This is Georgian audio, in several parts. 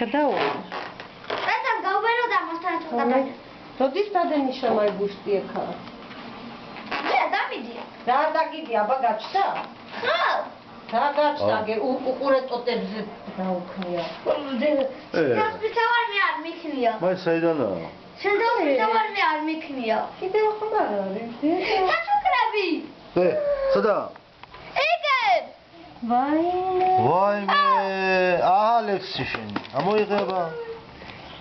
გადაუვარ. Tata gaubero da mostan chota. როდის დადენიშნა მაი ბუშტი ეხა? Damidi. რა დაგიდი აბა გაჩნდა? ხო. რა გაჩნდა? უყურეტოტებზე დაუქმია. Hospital me არ მიქნია. მაი საიდანაა? Hospital me არ მიქნია. კიდევ ხომ არ არის? საშუქრები. სადა? ეგე. ვაიმე, ალექსიშენ. ამოიღება.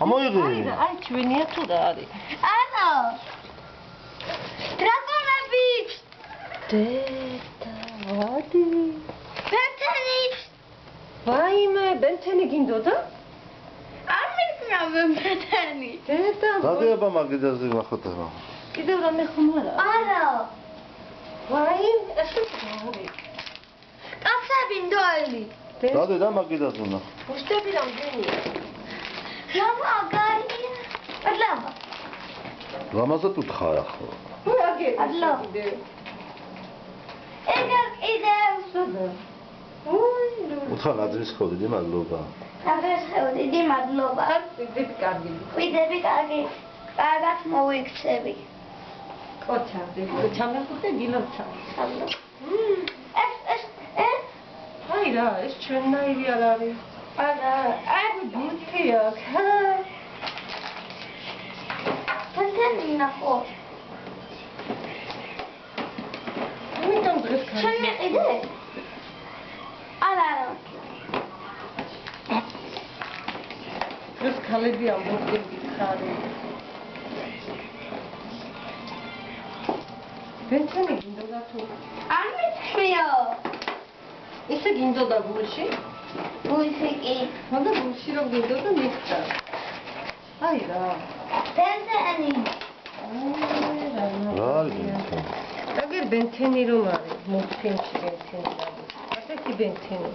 ამოიღე. აი ჩვენია თუ რა არის? არა. დრაკონები. დედა, ვადი. ბენტენი. ვაიმე, ბენტენი გინდოდა? არ მიქნა ბენტენი. დედა. დაგება მაგიდაზე ნახოთ რა. კიდევ რამე ხომ არა? არა. ვაიმე, ეს არის. კაცები ნდოელი. დადე და მაგიდაზე ნახ. ბუშტები რამდენია? ლამა გარია. ლამა. ლამაზად უთხარ ახლა. აგე. ადლა. ეგა კიდევ. ოი, უთხარ აძრის ხო დიდი მადლობა. აღეს ხევდი დიდი მადლობა. დიდი კარგი. ვიდები კარგი. კარგად მოვიქცევი. კოჩადი. ჩამეხუტე გილოცა. ეს აი რა, ეს ჩვენნაირი არ არის. არა, აი ბუთი აქვს. ბენტენი ნახო. იმიტომ დღეს შენ ხარ. მიყიდე? არა. დღეს ქალები ამბობდნენ ხარი. ბენტენი გინდოდა თუ? არ მithmio. ესე გინდოდა გულში? გულში კი. მაგრამ გულში რომ გინდოდა მიხდა. აი რა. ბენტენი. რა არის? აგერ ბენტენი რომ არის, მულტფილმში ბენტენი არის. ასეთი ბენტენი.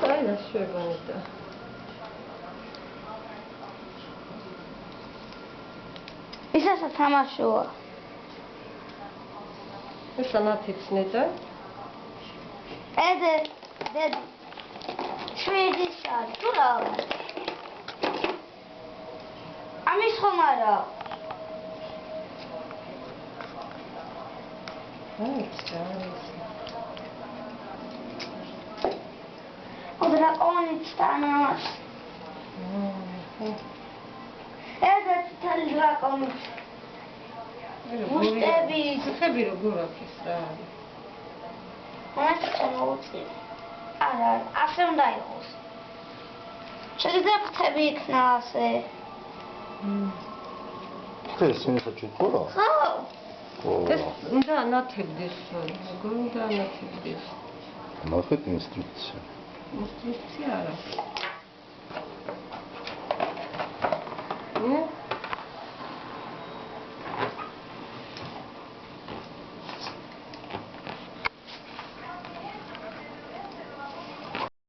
აი რა შეგვანდა. ისაცა თამაშოა. ეს ანათიცნე და ეზე დედი. შვიდის არის, თუ რა? ამის ხომ არა? აი ეს დრაკონიც თანას. ეზე თელ დრაკონიც. მუშტები. ხები როგორ აქვს რა არის? მას შემოუწი. არა, ასე უნდა იყოს. შეიძლება ფრთები იქნა ასე. ეს მეცაჩუქურა? ხო. ეს უნდა ანათებდეს, როგორ უნდა ანათებდეს? ნახეთ ინსტრუქცია. ინსტრუქცია არა.